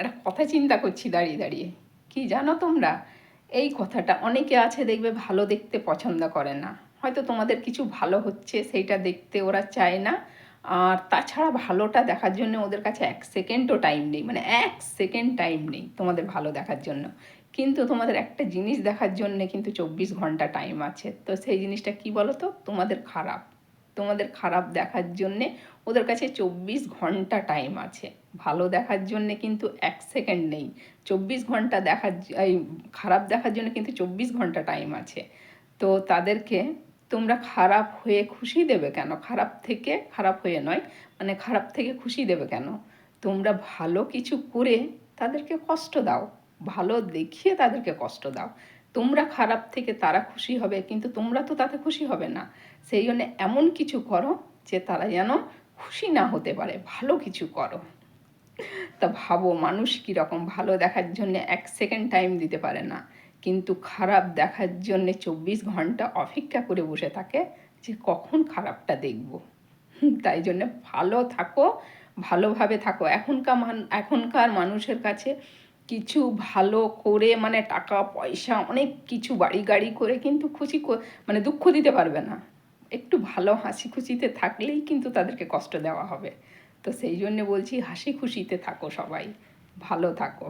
একটা কথা চিন্তা করছি দাঁড়িয়ে দাঁড়িয়ে। কি জানো তোমরা, এই কথাটা অনেকে আছে দেখবে ভালো দেখতে পছন্দ করে না, হয়তো তোমাদের কিছু ভালো হচ্ছে সেইটা দেখতে ওরা চায় না। আর তাছাড়া ভালোটা দেখার জন্য ওদের কাছে 1 সেকেন্ডও টাইম নেই, মানে 1 সেকেন্ড টাইম নেই তোমাদের ভালো দেখার জন্য। কিন্তু তোমাদের একটা জিনিস দেখার জন্যে কিন্তু 24 ঘন্টা টাইম আছে। তো সেই জিনিসটা কি বলো তো, তোমাদের খারাপ। তোমাদের খারাপ দেখার জন্যে ওদের কাছে 24 ঘন্টা টাইম আছে। ভালো দেখার জন্যে কিন্তু 1 সেকেন্ড নেই। 24 ঘন্টা দেখার এই খারাপ দেখার জন্য কিন্তু 24 ঘন্টা টাইম আছে। তো তাদেরকে তোমরা খারাপ হয়ে খুশি দেবে কেন? খারাপ থেকে, খারাপ হয়ে নয়, মানে খারাপ থেকে খুশি দেবে কেন? তোমরা ভালো কিছু করে তাদেরকে কষ্ট দাও, ভালো দেখিয়ে তাদেরকে কষ্ট দাও। তোমরা খারাপ থেকে তারা খুশি হবে, কিন্তু তোমরা তো তাতে খুশি হবে না। সেই জন্য এমন কিছু করো যে তারা যেন খুশি না হতে পারে, ভালো কিছু করো। তা ভাবো মানুষ কীরকম, ভালো দেখার জন্য 1 সেকেন্ড টাইম দিতে পারে না, কিন্তু খারাপ দেখার জন্য 24 ঘন্টা অপেক্ষা করে বসে থাকে যে কখন খারাপটা দেখব। তাই জন্য ভালো থাকো, ভালোভাবে থাকো। এখনকার মানুষের কাছে কিছু ভালো করে, মানে টাকা পয়সা অনেক কিছু বাড়ি গাড়ি করে কিন্তু মানে দুঃখ দিতে পারবে না। একটু ভালো হাসি খুশিতে থাকলেই কিন্তু তাদেরকে কষ্ট দেওয়া হবে। তো সেই জন্যে বলছি হাসি খুশিতে থাকো, সবাই ভালো থাকো।